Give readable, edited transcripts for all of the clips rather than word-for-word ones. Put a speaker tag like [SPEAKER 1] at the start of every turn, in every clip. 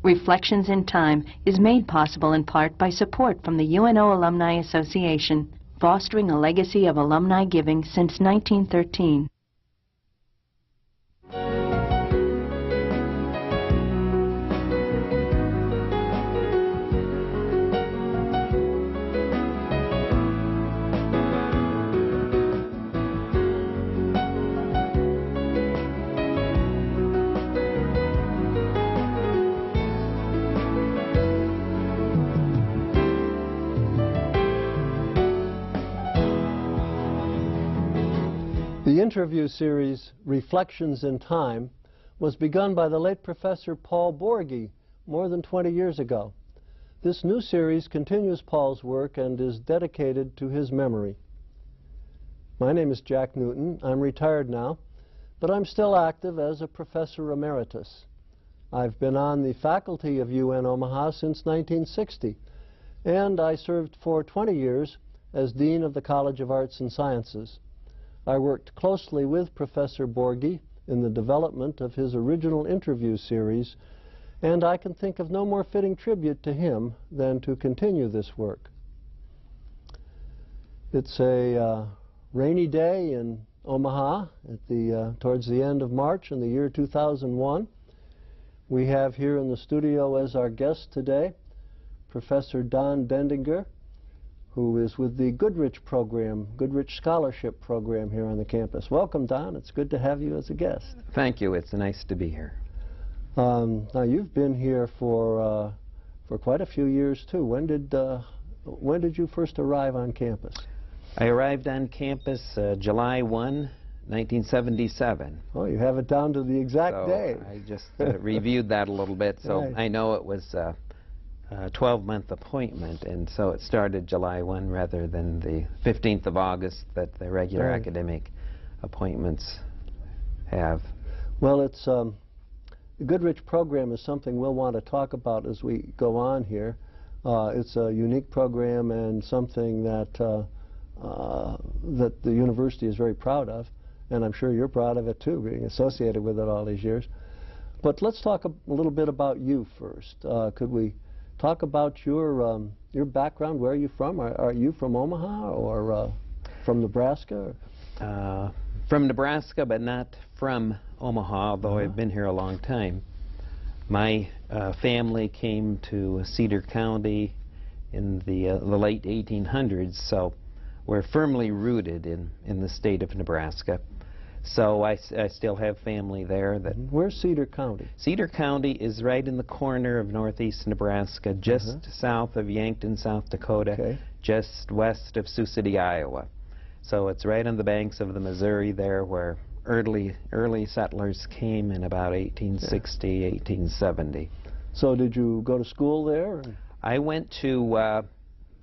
[SPEAKER 1] Reflections in Time is made possible in part by support from the UNO Alumni Association, fostering a legacy of alumni giving since 1913.
[SPEAKER 2] The interview series, Reflections in Time, was begun by the late Professor Paul Borghi more than 20 years ago. This new series continues Paul's work and is dedicated to his memory. My name is Jack Newton. I'm retired now, but I'm still active as a professor emeritus. I've been on the faculty of UN Omaha since 1960, and I served for 20 years as Dean of the College of Arts and Sciences. I worked closely with Professor Borghi in the development of his original interview series, and I can think of no more fitting tribute to him than to continue this work. It's a rainy day in Omaha at towards the end of March in the year 2001. We have here in the studio as our guest today Professor Don Dendinger, who is with the Goodrich program, Goodrich Scholarship Program here on the campus. Welcome, Don. It's good to have you as a guest.
[SPEAKER 3] Thank you. It's nice to be here.
[SPEAKER 2] Now, you've been here for quite a few years, too. When did you first arrive on campus?
[SPEAKER 3] I arrived on campus July 1, 1977.
[SPEAKER 2] Oh, you have it down to the exact day.
[SPEAKER 3] I just reviewed that a little bit, so
[SPEAKER 2] right.
[SPEAKER 3] I know it was a 12-month appointment, and so it started July 1 rather than the 15th of August that the regular
[SPEAKER 2] right.
[SPEAKER 3] academic appointments have.
[SPEAKER 2] Well, it's the Goodrich program is something we'll want to talk about as we go on here. It's a unique program and something that that the university is very proud of, and I'm sure you're proud of it too, being associated with it all these years. But let's talk a little bit about you first. Could we talk about your background? Where are you from? Are you from Omaha or from Nebraska?
[SPEAKER 3] From Nebraska, but not from Omaha, although I've been here a long time. My family came to Cedar County in the late 1800s, so we're firmly rooted in the state of Nebraska. So I still have family there.
[SPEAKER 2] Where's Cedar County?
[SPEAKER 3] Cedar County is right in the corner of northeast Nebraska, just south of Yankton, South Dakota, just west of Sioux City, Iowa. So it's right on the banks of the Missouri there where early settlers came in about 1860, 1870.
[SPEAKER 2] So did you go to school there?
[SPEAKER 3] I went to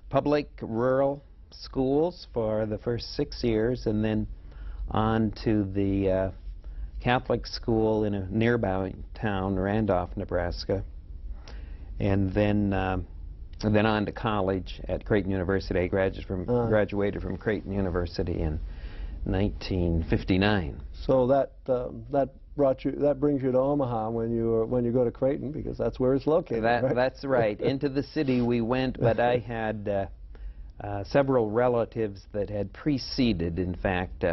[SPEAKER 3] public rural schools for the first 6 years, and then on to the Catholic school in a nearby town, Randolph, Nebraska, and then on to college at Creighton University. I graduated from Creighton University in 1959.
[SPEAKER 2] So that brings you to Omaha when you go to Creighton, because that's where it's located. Right?
[SPEAKER 3] That's right. Into the city we went, but I had several relatives that had preceded. In fact,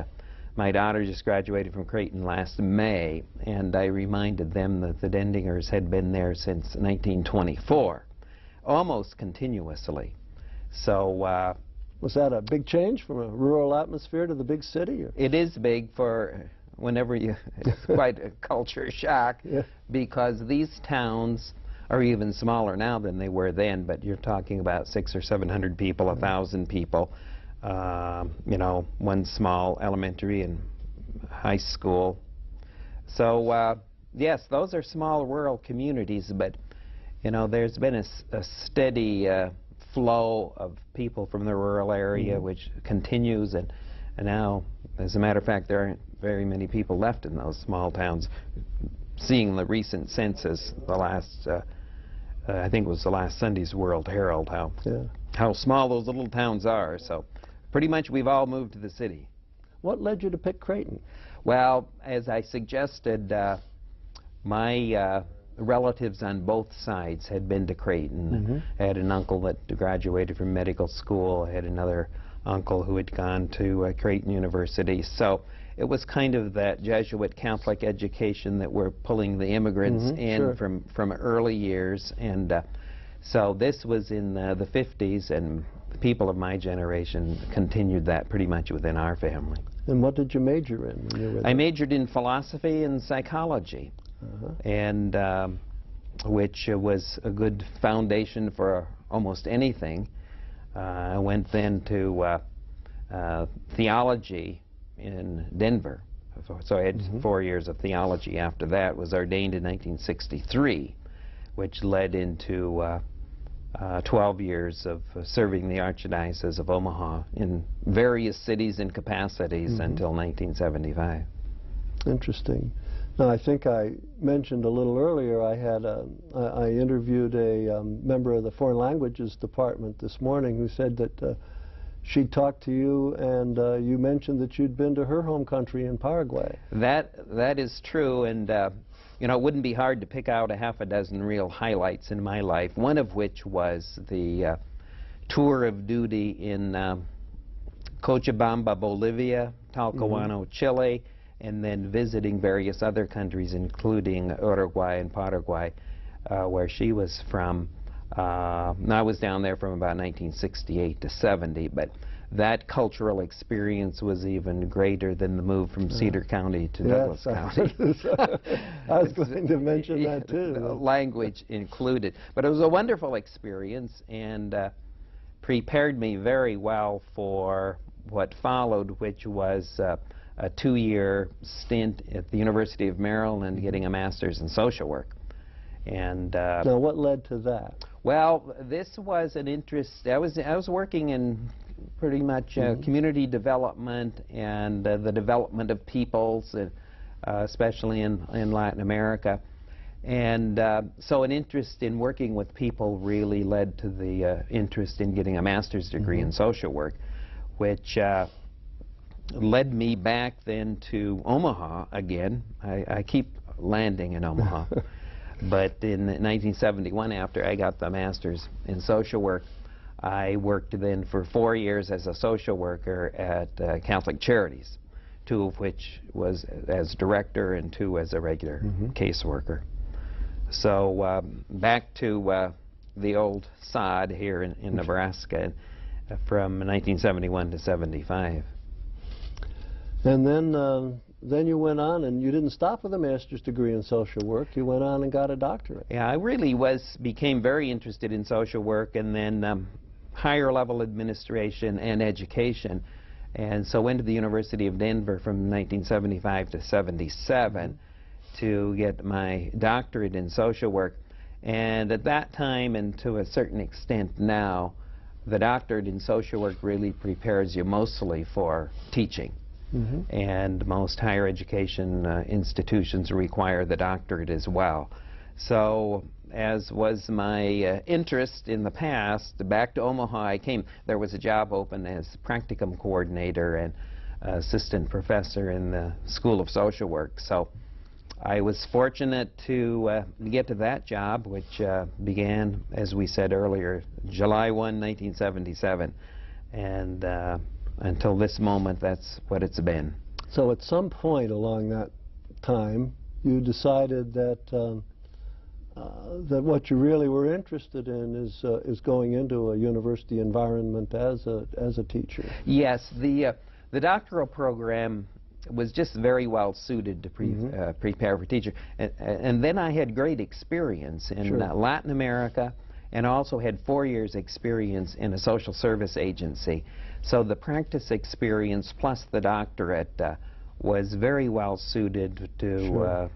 [SPEAKER 3] my daughter just graduated from Creighton last May, and I reminded them that the Dendingers had been there since 1924, almost continuously. So
[SPEAKER 2] was that a big change from a rural atmosphere to the big city? Or?
[SPEAKER 3] It is big for whenever you, it's quite a culture shock, because these towns are even smaller now than they were then, but you're talking about 600 or 700 people, 1,000 people. You know, one small elementary and high school. So yes, those are small rural communities, but you know, there's been a steady flow of people from the rural area, which continues, and now, as a matter of fact, there aren't very many people left in those small towns. Seeing the recent census, the last I think it was the last Sunday's World Herald, how small those little towns are. So pretty much we've all moved to the city.
[SPEAKER 2] What led you to pick Creighton?
[SPEAKER 3] Well, as I suggested, my relatives on both sides had been to Creighton. I had an uncle that graduated from medical school. I had another uncle who had gone to Creighton University. So it was kind of that Jesuit Catholic education that we're pulling the immigrants in from early years. And so this was in the 50s, and the people of my generation continued that pretty much within our family.
[SPEAKER 2] And what did you major in when you were there?
[SPEAKER 3] I majored in philosophy and psychology, and which was a good foundation for almost anything. I went then to theology in Denver. So I had 4 years of theology after that, was ordained in 1963, which led into 12 years of serving the Archdiocese of Omaha in various cities and capacities until 1975.
[SPEAKER 2] Interesting. Now, I think I mentioned a little earlier, I interviewed a member of the Foreign Languages Department this morning who said that she talked to you, and you mentioned that you'd been to her home country in Paraguay.
[SPEAKER 3] That is true, and you know, it wouldn't be hard to pick out a half a dozen real highlights in my life, one of which was the tour of duty in Cochabamba, Bolivia, Talcahuano, Chile, and then visiting various other countries, including Uruguay and Paraguay, where she was from. I was down there from about 1968 to 70, but that cultural experience was even greater than the move from Cedar County to Douglas County.
[SPEAKER 2] I was going to mention that too.
[SPEAKER 3] Language included. But it was a wonderful experience, and prepared me very well for what followed, which was a 2-year stint at the University of Maryland getting a master's in social work. And
[SPEAKER 2] now, what led to that?
[SPEAKER 3] Well, this was an interest. I was working in pretty much community development and the development of peoples, especially in Latin America. And so an interest in working with people really led to the interest in getting a master's degree in social work, which led me back then to Omaha again. I keep landing in Omaha. But in 1971, after I got the master's in social work, I worked then for 4 years as a social worker at Catholic Charities, 2 of which was as director and 2 as a regular caseworker. So back to the old sod here in Nebraska from 1971 to 75.
[SPEAKER 2] And then you went on, and you didn't stop with a master's degree in social work. You went on and got a doctorate.
[SPEAKER 3] Yeah, I really became very interested in social work, and then higher level administration and education. And so went to the University of Denver from 1975 to 77 to get my doctorate in social work. And at that time, and to a certain extent now, the doctorate in social work really prepares you mostly for teaching. And most higher education institutions require the doctorate as well. So, as was my interest in the past, back to Omaha I came. There was a job open as practicum coordinator and assistant professor in the School of Social Work. So I was fortunate to get to that job, which began, as we said earlier, July 1, 1977. And until this moment, that's what it's been.
[SPEAKER 2] So at some point along that time, you decided that that what you really were interested in is going into a university environment as a teacher.
[SPEAKER 3] Yes, the doctoral program was just very well suited to prepare for teacher, and then I had great experience in Latin America, and also had 4 years experience in a social service agency. So the practice experience plus the doctorate was very well suited to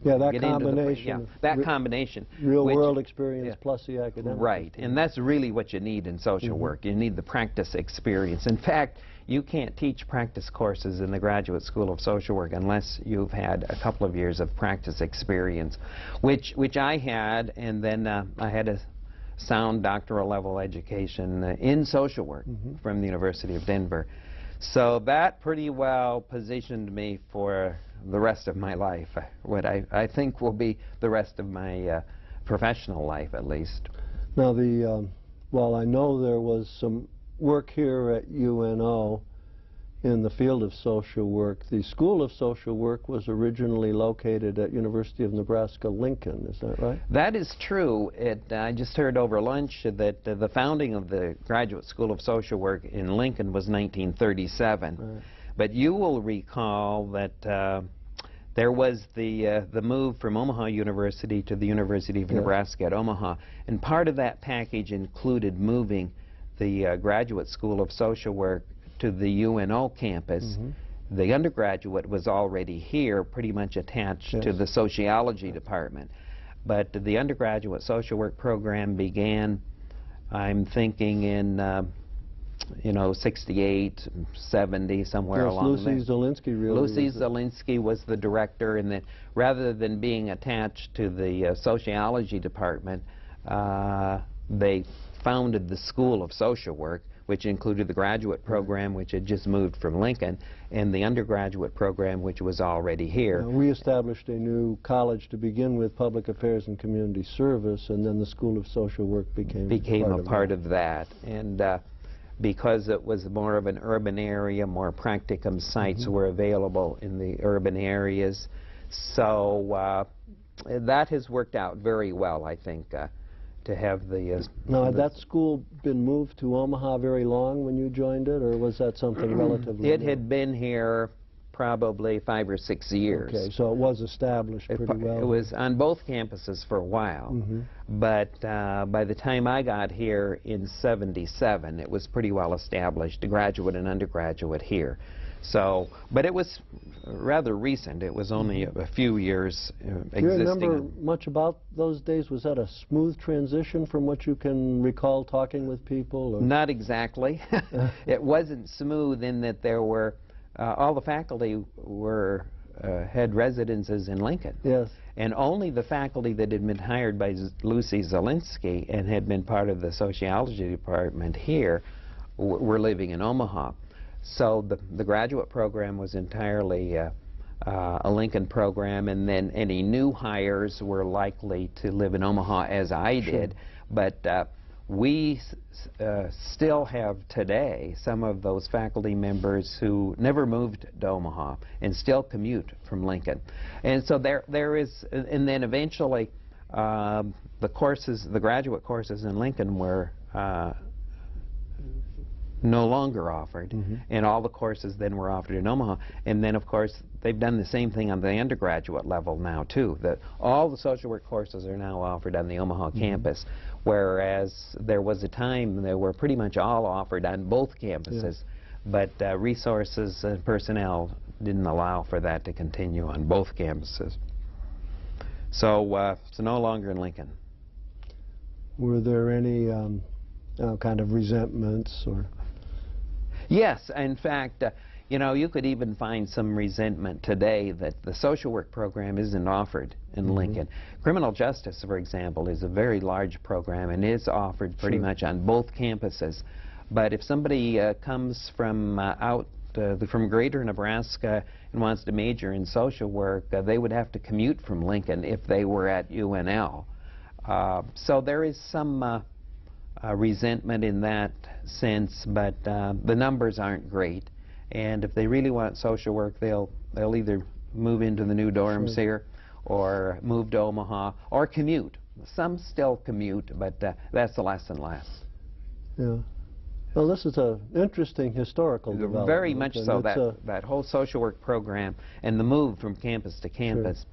[SPEAKER 2] that combination.
[SPEAKER 3] That combination.
[SPEAKER 2] Real world experience plus the academic.
[SPEAKER 3] Right, and that's really what you need in social work. You need the practice experience. In fact, you can't teach practice courses in the Graduate School of Social Work unless you've had a couple of years of practice experience, which I had, and then I had a sound doctoral level education in social work from the University of Denver. So that pretty well positioned me for the rest of my life, what I think will be the rest of my professional life, at least.
[SPEAKER 2] Now, while I know there was some work here at UNO in the field of social work, the School of Social Work was originally located at University of Nebraska-Lincoln. Is that right?
[SPEAKER 3] That is true. I just heard over lunch that the founding of the Graduate School of Social Work in Lincoln was 1937.
[SPEAKER 2] Right.
[SPEAKER 3] But you will recall that there was the move from Omaha University to the University of Nebraska at Omaha, and part of that package included moving the Graduate School of Social Work to the UNO campus. The undergraduate was already here, pretty much attached to the sociology department. But the undergraduate social work program began, I'm thinking, in you know, 68, 70, somewhere along there.
[SPEAKER 2] Lucy Zielinski really.
[SPEAKER 3] Lucy Zielinski was the director, and then rather than being attached to the sociology department, they founded the School of Social Work, which included the graduate program, which had just moved from Lincoln, and the undergraduate program, which was already here.
[SPEAKER 2] We established a new college to begin with, Public Affairs and Community Service, and then the School of Social Work became
[SPEAKER 3] a part of that. And because it was more of an urban area, more practicum sites were available in the urban areas. So that has worked out very well, I think, to have the...
[SPEAKER 2] Now, had that school been moved to Omaha very long when you joined it, or was that something relatively
[SPEAKER 3] It
[SPEAKER 2] new?
[SPEAKER 3] had been here probably 5 or 6 years.
[SPEAKER 2] Okay, so it was established pretty well.
[SPEAKER 3] It was on both campuses for a while, but by the time I got here in '77, it was pretty well established, graduate and undergraduate here. So, but it was rather recent. It was only a few years existing.
[SPEAKER 2] Do you remember much about those days? Was that a smooth transition from what you can recall talking with people? Or?
[SPEAKER 3] Not exactly. It wasn't smooth in that there were, all the faculty were had residences in Lincoln.
[SPEAKER 2] Yes.
[SPEAKER 3] And only the faculty that had been hired by Lucy Zielinski and had been part of the sociology department here were living in Omaha. So the graduate program was entirely a Lincoln program, and then any new hires were likely to live in Omaha, as I did. But we still have today some of those faculty members who never moved to Omaha and still commute from Lincoln. And so there is, and then eventually the courses, the graduate courses in Lincoln were no longer offered, and all the courses then were offered in Omaha. And then, of course, they've done the same thing on the undergraduate level now, too. That all the social work courses are now offered on the Omaha campus, whereas there was a time they were pretty much all offered on both campuses, but resources and personnel didn't allow for that to continue on both campuses. So it's no longer in Lincoln.
[SPEAKER 2] Were there any kind of resentments or?
[SPEAKER 3] Yes, in fact, you know, you could even find some resentment today that the social work program isn't offered in Lincoln. Criminal justice, for example, is a very large program and is offered pretty much on both campuses. But if somebody comes from from greater Nebraska and wants to major in social work, they would have to commute from Lincoln if they were at UNL. So there is some resentment in that sense, but the numbers aren't great. And if they really want social work, they'll either move into the new dorms here, or move to Omaha, or commute. Some still commute, but that's less and less.
[SPEAKER 2] Yeah. Well, this is an interesting historical development.
[SPEAKER 3] Very much so. That whole social work program and the move from campus to campus.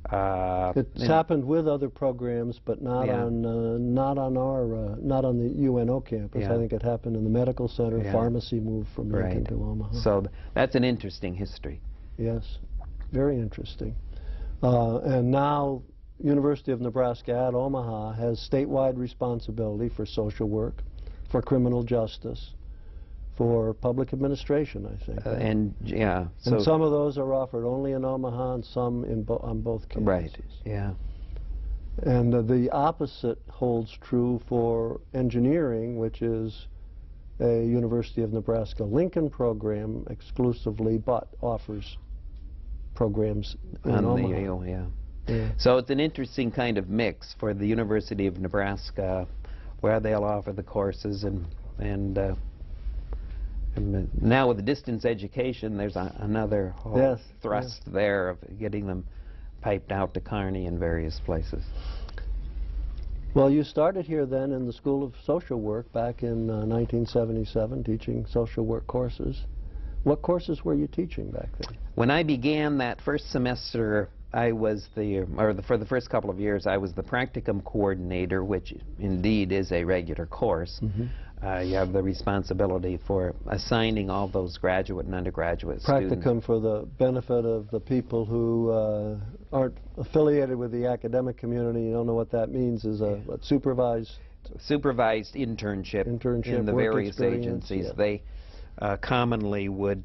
[SPEAKER 2] It's happened with other programs, but not on not on the UNO campus. I think it happened in the medical center. Pharmacy moved from Lincoln to Omaha.
[SPEAKER 3] So that's an interesting history.
[SPEAKER 2] Yes, very interesting. And now University of Nebraska at Omaha has statewide responsibility for social work, for criminal justice, for public administration, I think.
[SPEAKER 3] And so
[SPEAKER 2] some of those are offered only in Omaha, and some on both campuses.
[SPEAKER 3] Right. Yeah.
[SPEAKER 2] And the opposite holds true for engineering, which is a University of Nebraska Lincoln program exclusively, but offers programs in Omaha.
[SPEAKER 3] Yeah. So it's an interesting kind of mix for the University of Nebraska, where they'll offer the courses, and now with the distance education, there's another whole thrust there of getting them piped out to Kearney and various places.
[SPEAKER 2] Well, you started here then in the School of Social Work back in 1977, teaching social work courses. What courses were you teaching back then?
[SPEAKER 3] When I began that first semester, I was for the first couple of years, I was the practicum coordinator, which indeed is a regular course. You have the responsibility for assigning all those graduate and undergraduate students.
[SPEAKER 2] Practicum, for the benefit of the people who aren't affiliated with the academic community, you don't know what that means, is a supervised internship
[SPEAKER 3] in the various agencies. They commonly would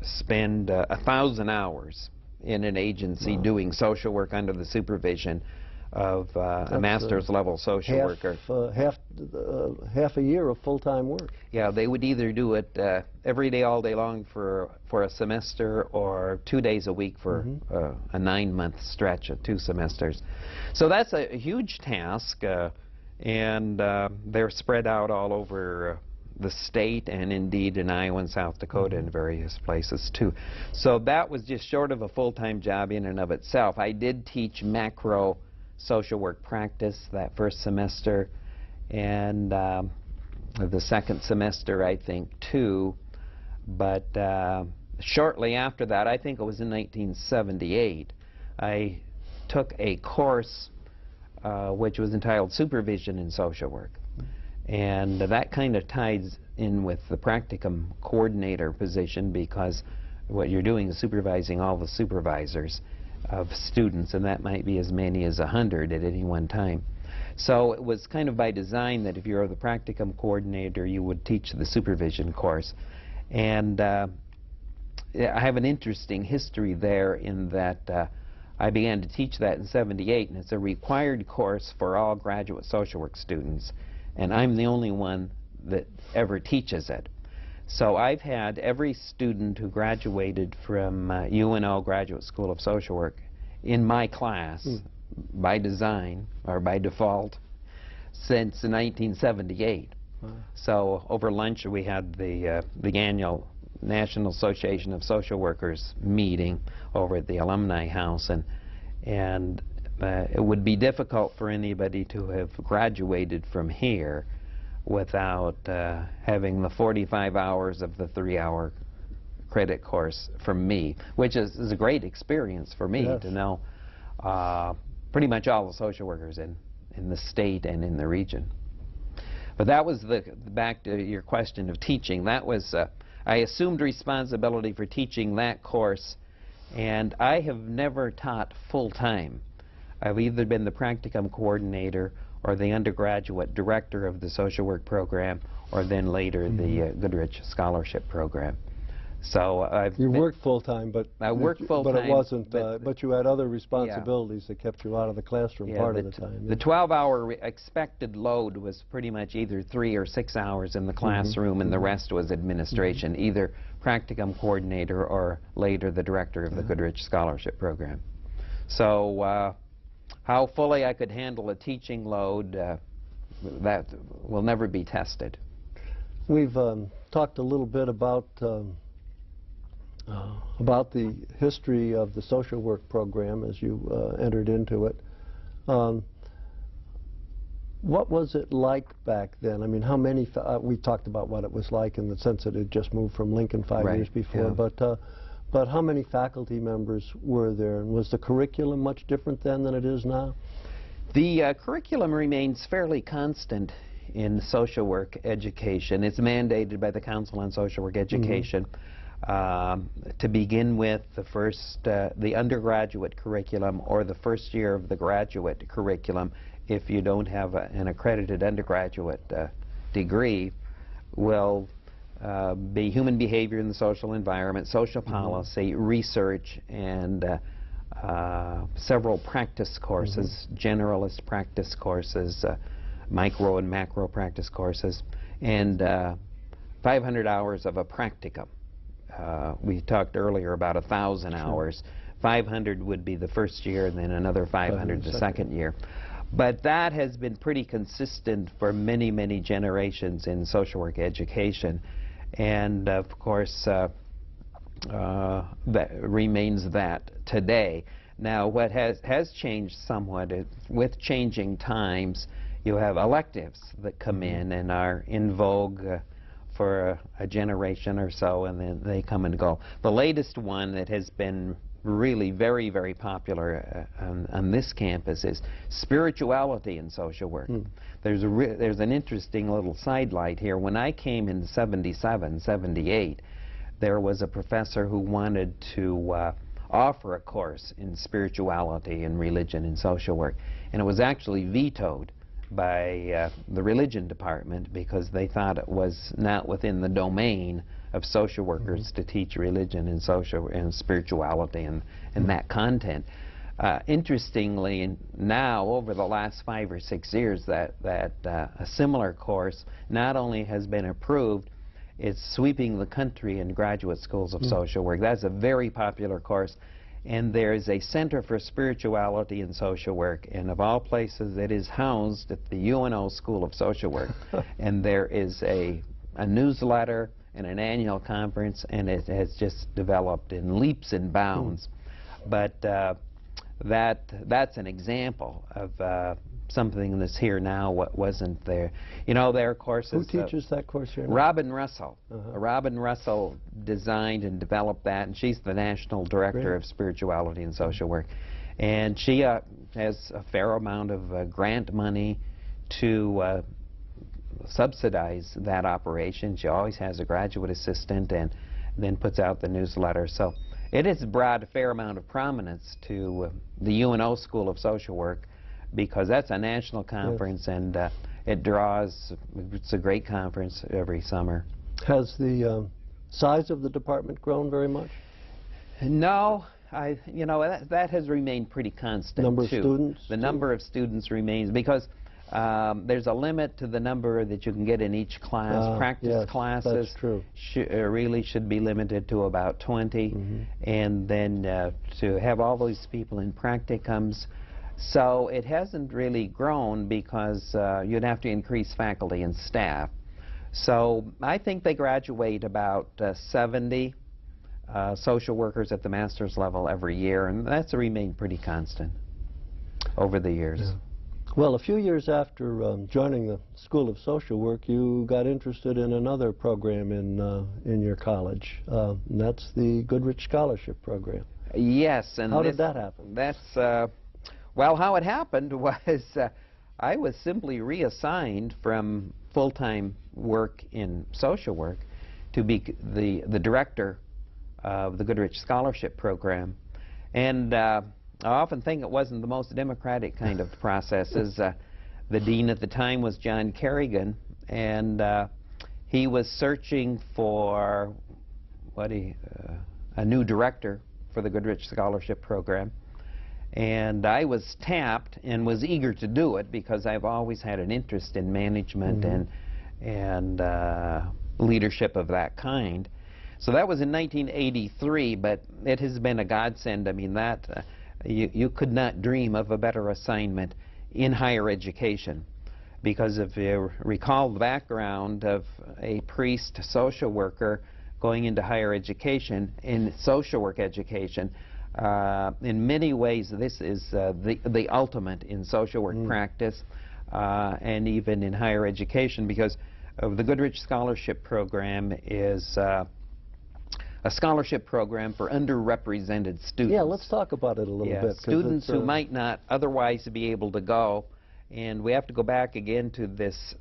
[SPEAKER 3] spend 1,000 hours in an agency doing social work under the supervision of a master's level social worker.
[SPEAKER 2] Half a year of full-time work.
[SPEAKER 3] Yeah, they would either do it every day, all day long for a semester, or 2 days a week for a 9-month stretch of 2 semesters. So that's a huge task, and they're spread out all over the state, and indeed in Iowa and South Dakota and various places too. So that was just short of a full-time job in and of itself. I did teach macro social work practice that first semester, and the second semester I think too, but shortly after that, I think it was in 1978, I took a course which was entitled Supervision in Social Work, and that kind of ties in with the practicum coordinator position, because what you're doing is supervising all the supervisors of students, and that might be as many as 100 at any one time. So it was kind of by design that if you're the practicum coordinator, you would teach the supervision course. And I have an interesting history there in that I began to teach that in '78, and it's a required course for all graduate social work students, and I'm the only one that ever teaches it. So I've had every student who graduated from UNO Graduate School of Social Work in my class by design or by default since 1978. So over lunch we had the annual National Association of Social Workers meeting over at the Alumni House, and it would be difficult for anybody to have graduated from here without having the 45 hours of the 3-hour credit course from me, which is a great experience for me to know pretty much all the social workers in the state and in the region. But that was back to your question of teaching. That was, I assumed responsibility for teaching that course, and I have never taught full-time. I've either been the practicum coordinator or the undergraduate director of the social work program, or then later the Goodrich scholarship program. So
[SPEAKER 2] you worked full-time, but
[SPEAKER 3] I worked full-time,
[SPEAKER 2] but it wasn't. But you had other responsibilities that kept you out of the classroom part of the time.
[SPEAKER 3] The 12-hour expected load was pretty much either 3 or 6 hours in the classroom, and the rest was administration, either practicum coordinator or later the director of the Goodrich scholarship program. So how fully I could handle a teaching load, that will never be tested.
[SPEAKER 2] We've talked a little bit about the history of the social work program as you entered into it. What was it like back then? I mean, how many, we talked about what it was like in the sense that it just moved from Lincoln 5 years before, but how many faculty members were there, and was the curriculum much different then than it is now?
[SPEAKER 3] The curriculum remains fairly constant in social work education. It's mandated by the Council on Social Work Education. To begin with, the undergraduate curriculum or the first year of the graduate curriculum, if you don't have an accredited undergraduate degree, will be human behavior in the social environment, social policy, research, and several practice courses, generalist practice courses, micro and macro practice courses, and 500 hours of a practicum. We talked earlier about 1,000 hours. 500 would be the first year, and then another 500 the second year. But that has been pretty consistent for many, many generations in social work education. And of course, that remains that today. Now, what has changed somewhat is with changing times, you have electives that come in and are in vogue for a generation or so, and then they come and go. The latest one that has been really very, very popular on this campus is spirituality in social work. There's an interesting little sidelight here. When I came in 77, 78, there was a professor who wanted to offer a course in spirituality and religion in social work, and it was actually vetoed by the religion department because they thought it was not within the domain of social workers to teach religion and social and spirituality and that content. Interestingly, now over the last 5 or 6 years, that a similar course not only has been approved, it's sweeping the country in graduate schools of social work. That's a very popular course, and there's a Center for Spirituality in Social Work, and of all places it is housed at the UNO School of Social Work. And there is a newsletter and an annual conference, and it has just developed in leaps and bounds. But that's an example of something that's here now what wasn't there. You know, there are courses.
[SPEAKER 2] Who teaches that course here now?
[SPEAKER 3] Robin Russell. Robin Russell designed and developed that, and she's the National Director of Spirituality and Social Work. And she has a fair amount of grant money to subsidize that operation. She always has a graduate assistant and then puts out the newsletter. So it has brought a fair amount of prominence to the UNO School of Social Work, because that's a national conference, and it draws, it's a great conference every summer.
[SPEAKER 2] Has the size of the department grown very much?
[SPEAKER 3] No, you know, that has remained pretty constant.
[SPEAKER 2] Number of
[SPEAKER 3] too.
[SPEAKER 2] students?
[SPEAKER 3] The number of students remains, because there's a limit to the number that you can get in each class. Practice classes really should be limited to about 20, and then to have all these people in practicums. So it hasn't really grown because you'd have to increase faculty and staff. So I think they graduate about 70 social workers at the master's level every year, and that's remained pretty constant over the years.
[SPEAKER 2] Yeah. Well, a few years after joining the School of Social Work, you got interested in another program in your college, and that's the Goodrich Scholarship Program.
[SPEAKER 3] Yes. And
[SPEAKER 2] how did that happen?
[SPEAKER 3] That's well, how it happened was I was simply reassigned from full-time work in social work to be the director of the Goodrich Scholarship Program. And I often think it wasn't the most democratic kind of processes. The dean at the time was John Kerrigan, and he was searching for a new director for the Goodrich Scholarship Program. And I was tapped and was eager to do it because I've always had an interest in management and leadership of that kind. So that was in 1983, but it has been a godsend. I mean, that you could not dream of a better assignment in higher education, because if you recall the background of a priest social worker going into higher education, in social work education, in many ways this is the ultimate in social work practice and even in higher education, because the Goodrich Scholarship Program is a scholarship program for underrepresented students.
[SPEAKER 2] Yeah, let's talk about it a little bit.
[SPEAKER 3] Students who might not otherwise be able to go, and we have to go back again to this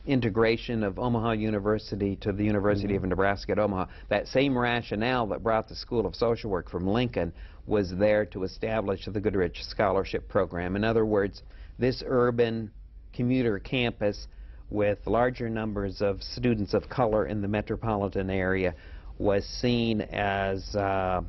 [SPEAKER 3] integration of Omaha University to the University of Nebraska at Omaha. That same rationale that brought the School of Social Work from Lincoln was there to establish the Goodrich Scholarship Program. In other words, this urban commuter campus with larger numbers of students of color in the metropolitan area was seen as a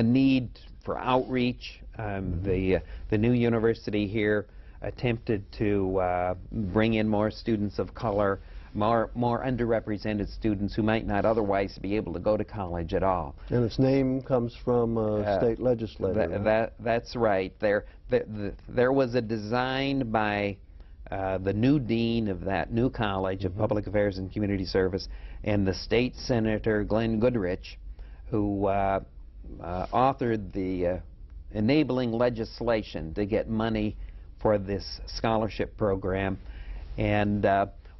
[SPEAKER 3] need for outreach. The new university here attempted to bring in more students of color. more underrepresented students who might not otherwise be able to go to college at all.
[SPEAKER 2] And its name comes from a state legislator.
[SPEAKER 3] That's right. There was a design by the new dean of that new college of Public Affairs and Community Service and the state senator Glenn Goodrich, who authored the enabling legislation to get money for this scholarship program. And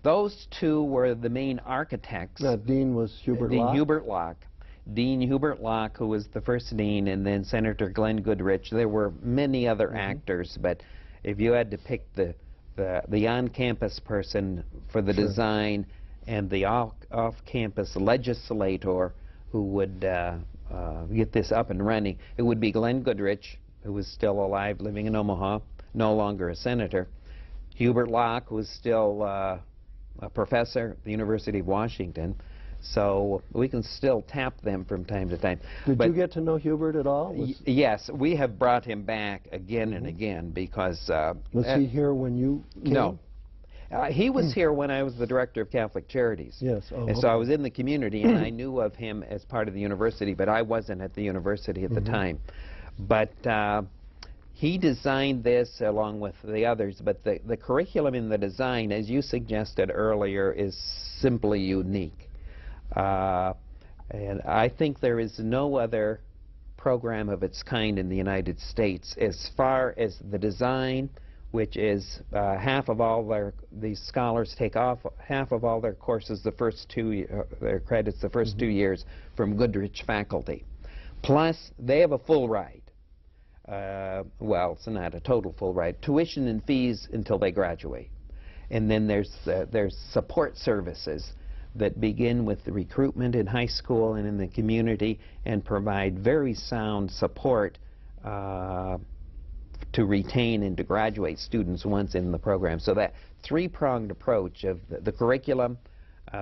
[SPEAKER 3] those two were the main architects.
[SPEAKER 2] That dean was Hubert Locke?
[SPEAKER 3] Dean Hubert Locke, who was the first dean, and then Senator Glenn Goodrich. There were many other actors, but if you had to pick the on-campus person for the design and the off-campus legislator who would get this up and running, it would be Glenn Goodrich, who was still alive, living in Omaha, no longer a senator. Hubert Locke, who was still a professor at the University of Washington. So we can still tap them from time to time.
[SPEAKER 2] Did you get to know Hubert at all?
[SPEAKER 3] Yes, we have brought him back again and again because...
[SPEAKER 2] was he here when you came?
[SPEAKER 3] No. He was here when I was the director of Catholic Charities.
[SPEAKER 2] Yes. Oh,
[SPEAKER 3] and so I was in the community, and I knew of him as part of the university, but I wasn't at the university at the time. But he designed this along with the others, but the curriculum in the design, as you suggested earlier, is simply unique. And I think there is no other program of its kind in the United States as far as the design, which is half of all these scholars take off half of all their courses the first their credits the first 2 years from Goodrich faculty. Plus, they have a full ride. Well, it's not a total full ride. Tuition and fees until they graduate. And then there's support services that begin with the recruitment in high school and in the community and provide very sound support to retain and to graduate students once in the program. So that three-pronged approach of the curriculum,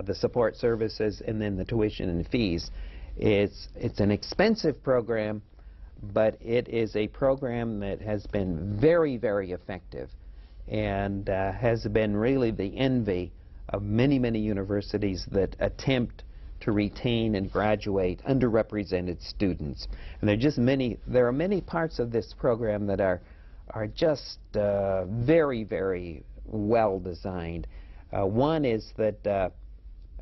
[SPEAKER 3] the support services, and then the tuition and fees, it's an expensive program, but it is a program that has been very, very effective and has been really the envy of many, many universities that attempt to retain and graduate underrepresented students. And there are many parts of this program that are just very, very well designed. One is that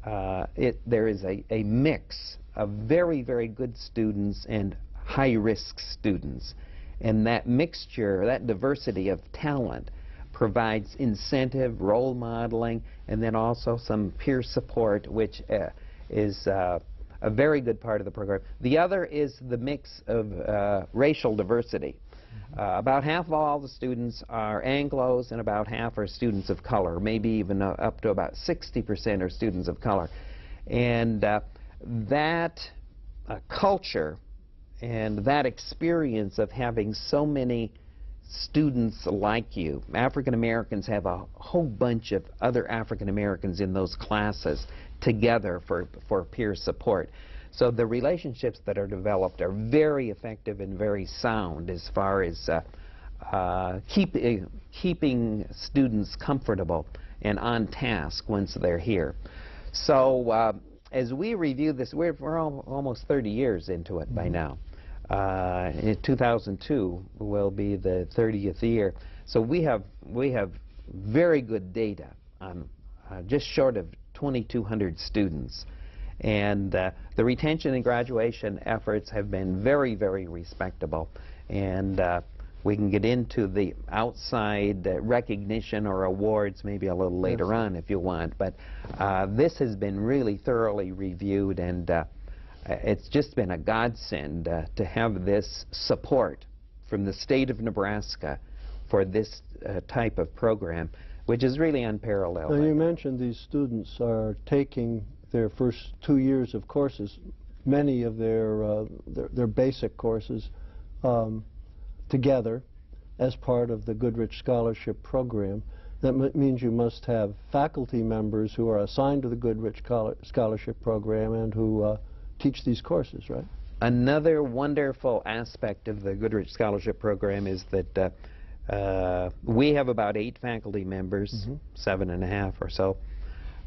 [SPEAKER 3] there is a mix of very, very good students and high-risk students. And that mixture, that diversity of talent provides incentive, role modeling, and then also some peer support, which is a very good part of the program. The other is the mix of racial diversity. About half of all the students are Anglos and about half are students of color, maybe even up to about 60% are students of color. And that culture and that experience of having so many students like you, African Americans have a whole bunch of other African Americans in those classes together for peer support. So the relationships that are developed are very effective and very sound as far as keeping students comfortable and on task once they're here. So as we review this, we're almost 30 years into it by now. In 2002 will be the 30th year. So we have very good data on just short of 2,200 students. And the retention and graduation efforts have been very, very respectable. And we can get into the outside recognition or awards maybe a little later on if you want. But this has been really thoroughly reviewed, and it's just been a godsend to have this support from the state of Nebraska for this type of program, which is really unparalleled.
[SPEAKER 2] Now, you mentioned these students are taking their first 2 years of courses, many of their basic courses, together as part of the Goodrich Scholarship Program. That means you must have faculty members who are assigned to the Goodrich Scholarship Program and who teach these courses, right?
[SPEAKER 3] Another wonderful aspect of the Goodrich Scholarship Program is that we have about 8 faculty members, 7.5 or so.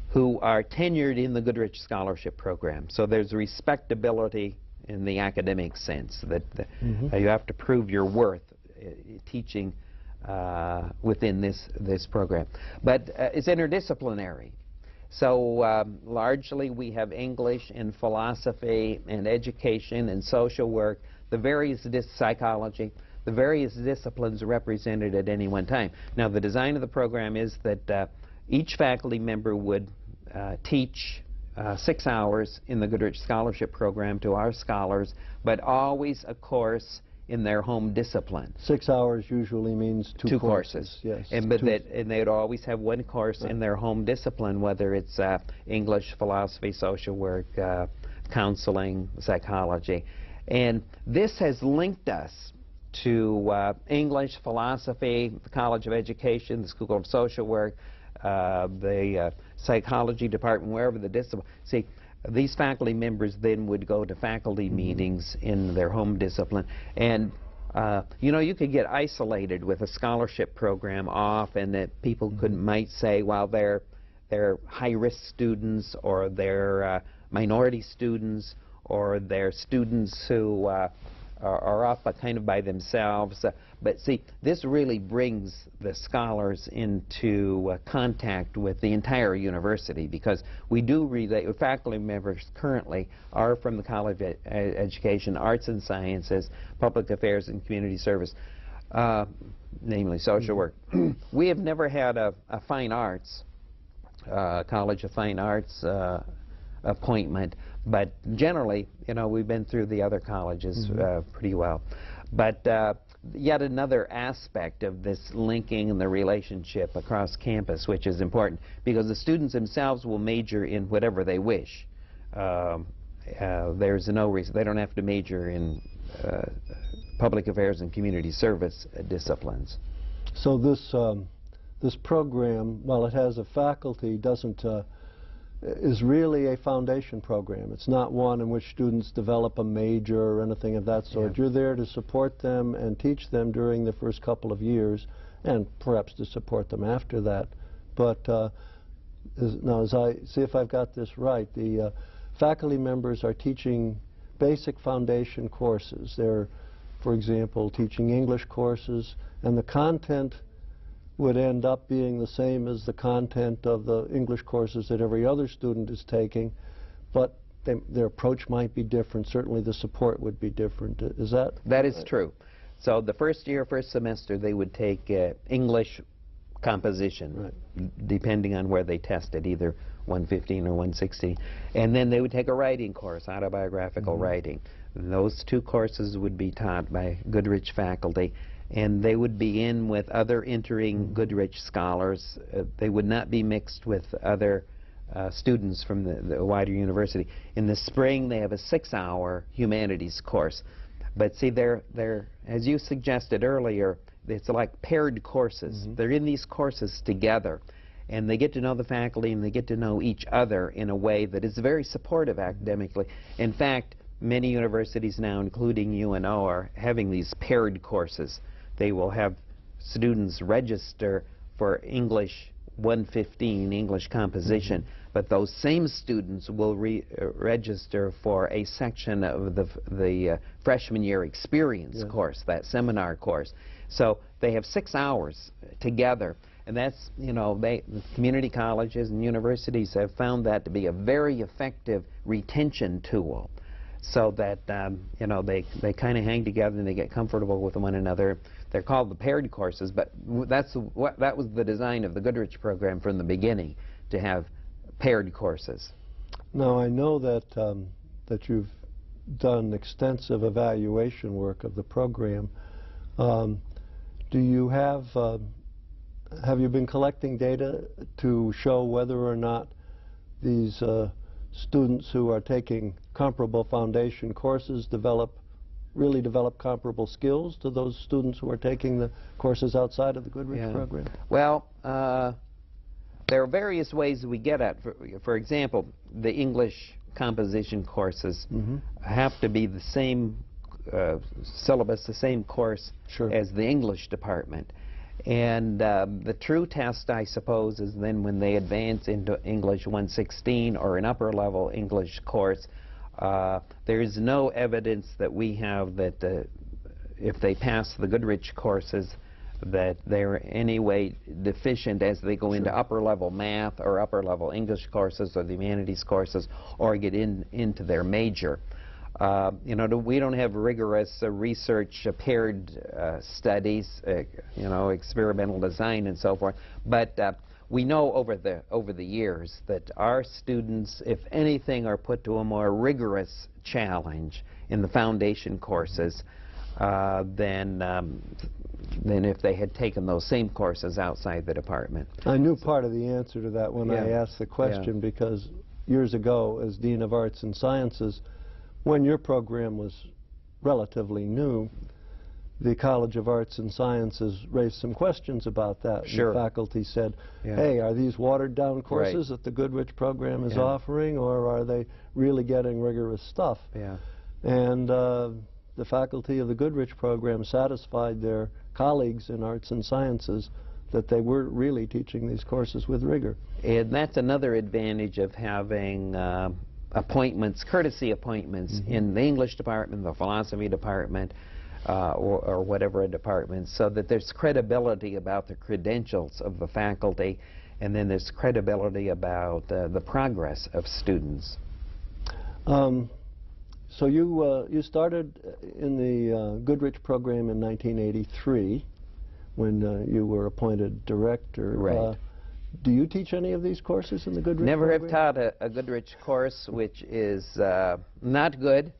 [SPEAKER 3] who are tenured in the Goodrich Scholarship Program. So there's respectability in the academic sense that you have to prove your worth teaching within this program. But it's interdisciplinary. So largely we have English and philosophy and education and social work, the various psychology, the various disciplines represented at any one time. Now the design of the program is that each faculty member would teach 6 hours in the Goodrich Scholarship Program to our scholars, but always a course in their home discipline.
[SPEAKER 2] 6 hours usually means two
[SPEAKER 3] courses.
[SPEAKER 2] Yes.
[SPEAKER 3] And they'd always have one course in their home discipline, whether it's English, philosophy, social work, counseling, psychology. And this has linked us to English, philosophy, the College of Education, the School of Social Work, the psychology department, wherever the discipline. See, these faculty members then would go to faculty meetings in their home discipline. And you know, you could get isolated with a scholarship program off, and that people might say, well, they're high-risk students, or they're minority students, or they're students who are off kind of by themselves. But see, this really brings the scholars into contact with the entire university, because we do relate, faculty members currently are from the College of Education, Arts and Sciences, Public Affairs and Community Service, namely social work. We have never had a fine arts, College of Fine Arts appointment, but generally, you know, we've been through the other colleges pretty well. But yet another aspect of this linking and the relationship across campus, which is important, because the students themselves will major in whatever they wish. There's no reason, they don't have to major in public affairs and community service disciplines.
[SPEAKER 2] So this program, while it has a faculty, is really a foundation program. It's not one in which students develop a major or anything of that sort. You're there to support them and teach them during the first couple of years, and perhaps to support them after that. But now, as I see if I've got this right, the faculty members are teaching basic foundation courses. They're, for example, teaching English courses, and the content would end up being the same as the content of the English courses that every other student is taking, but their approach might be different. Certainly the support would be different. Is that?
[SPEAKER 3] That is true. So the first semester, they would take English composition, depending on where they tested, either 115 or 116. And then they would take a writing course, autobiographical writing. And those two courses would be taught by Goodrich faculty, and they would be in with other entering Goodrich scholars. They would not be mixed with other students from the wider university. In the spring, they have a 6-hour humanities course. But see, they're, as you suggested earlier, it's like paired courses. They're in these courses together, and they get to know the faculty, and they get to know each other in a way that is very supportive academically. In fact, many universities now, including UNO, are having these paired courses. They will have students register for English 115, English composition, but those same students will register for a section of the freshman year experience course, that seminar course. So they have 6 hours together, and that's, you know, community colleges and universities have found that to be a very effective retention tool, so that you know, they kind of hang together and they get comfortable with one another. They're called the paired courses, but that was the design of the Goodrich program from the beginning, to have paired courses.
[SPEAKER 2] Now, I know that that you've done extensive evaluation work of the program. Do you have you been collecting data to show whether or not these students who are taking comparable foundation courses really develop comparable skills to those students who are taking the courses outside of the Goodrich program?
[SPEAKER 3] Well, there are various ways we get at. For example, the English composition courses have to be the same syllabus, the same course as the English department. And the true test, I suppose, is then when they advance into English 116 or an upper level English course. There's no evidence that we have that if they pass the Goodrich courses that they're in any way deficient as they go into upper level math or upper level English courses or the humanities courses or get into their major. You know, we don't have rigorous research paired studies, you know, experimental design and so forth, but we know over the years that our students, if anything, are put to a more rigorous challenge in the foundation courses than if they had taken those same courses outside the department.
[SPEAKER 2] I knew part of the answer to that when I asked the question because years ago, as Dean of Arts and Sciences, when your program was relatively new, the College of Arts and Sciences raised some questions about that.
[SPEAKER 3] Sure.
[SPEAKER 2] The faculty said, hey, are these watered-down courses that the Goodrich program is offering, or are they really getting rigorous stuff? And the faculty of the Goodrich program satisfied their colleagues in Arts and Sciences that they were really teaching these courses with rigor.
[SPEAKER 3] And that's another advantage of having appointments, courtesy appointments in the English department, the philosophy department, or whatever department, so that there's credibility about the credentials of the faculty, and then there's credibility about the progress of students.
[SPEAKER 2] So you started in the Goodrich program in 1983 when you were appointed director.
[SPEAKER 3] Right.
[SPEAKER 2] Do you teach any of these courses in the Goodrich
[SPEAKER 3] Never
[SPEAKER 2] program?
[SPEAKER 3] have taught a Goodrich course, which is not good,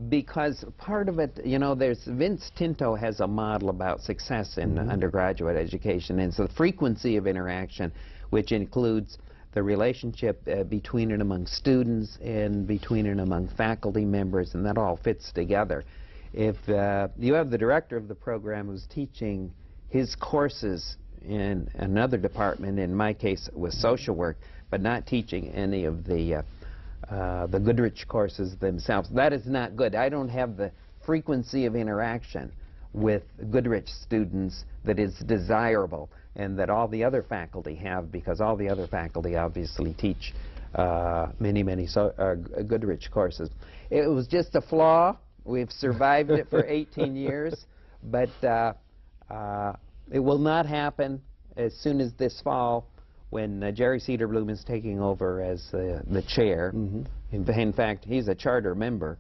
[SPEAKER 3] because part of it, you know, there's Vince Tinto has a model about success in undergraduate education, and so the frequency of interaction, which includes the relationship between and among students and between and among faculty members, and that all fits together. If you have the director of the program who's teaching his courses in another department, in my case it was social work, but not teaching any of the Goodrich courses themselves, that is not good. I don't have the frequency of interaction with Goodrich students that is desirable and that all the other faculty have, because all the other faculty obviously teach many Goodrich courses. It was just a flaw. We've survived it for 18 years, but it will not happen as soon as this fall when Jerry Cederblum is taking over as the chair. In fact, he's a charter member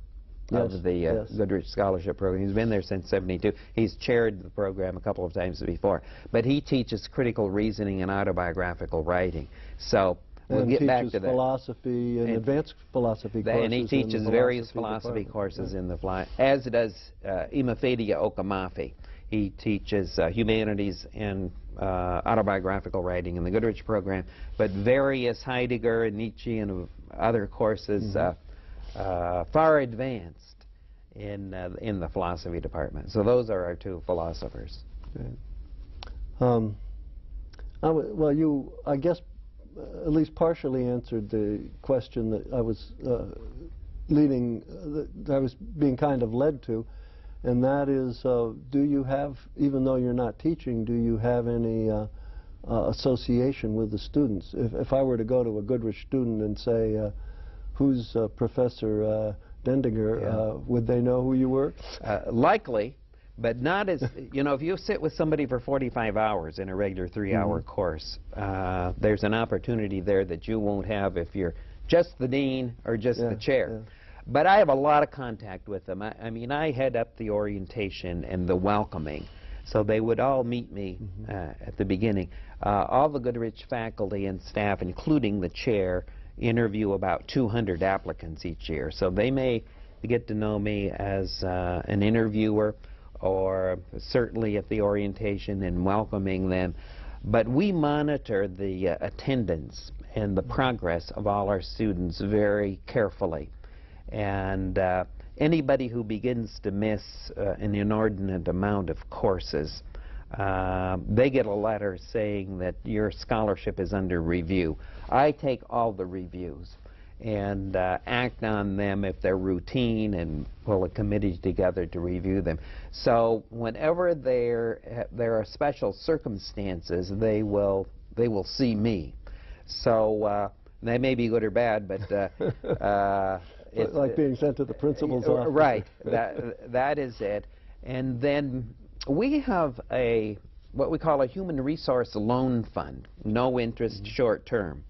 [SPEAKER 3] of the Goodrich Scholarship Program. He's been there since '72. He's chaired the program a couple of times before. But he teaches critical reasoning and autobiographical writing. So we'll get back to that.
[SPEAKER 2] Philosophy and advanced philosophy courses.
[SPEAKER 3] And he teaches various philosophy courses in the as does Imafedia Okamafi. He teaches humanities and autobiographical writing in the Goodrich program, but various Heidegger and Nietzsche and other courses far advanced in the philosophy department. So those are our two philosophers.
[SPEAKER 2] Well, you, I guess, at least partially answered the question that I was that I was being kind of led to, and that is, do you have, even though you're not teaching, do you have any association with the students? If I were to go to a Goodrich student and say, who's Professor Dendinger, would they know who you were?
[SPEAKER 3] Likely, but not as, you know, if you sit with somebody for 45 hours in a regular 3-hour course, there's an opportunity there that you won't have if you're just the dean or just the chair. But I have a lot of contact with them. I mean, I head up the orientation and the welcoming. So they would all meet me at the beginning. All the Goodrich faculty and staff, including the chair, interview about 200 applicants each year. So they may get to know me as an interviewer, or certainly at the orientation and welcoming them. But we monitor the attendance and the progress of all our students very carefully. And anybody who begins to miss an inordinate amount of courses, they get a letter saying that your scholarship is under review. I take all the reviews, and act on them if they're routine, and pull a committee together to review them. So whenever there are special circumstances, they will see me. So they may be good or bad, but
[SPEAKER 2] it's like being sent to the principal's office.
[SPEAKER 3] Right. That is it. And then we have what we call a human resource loan fund, no interest, short term.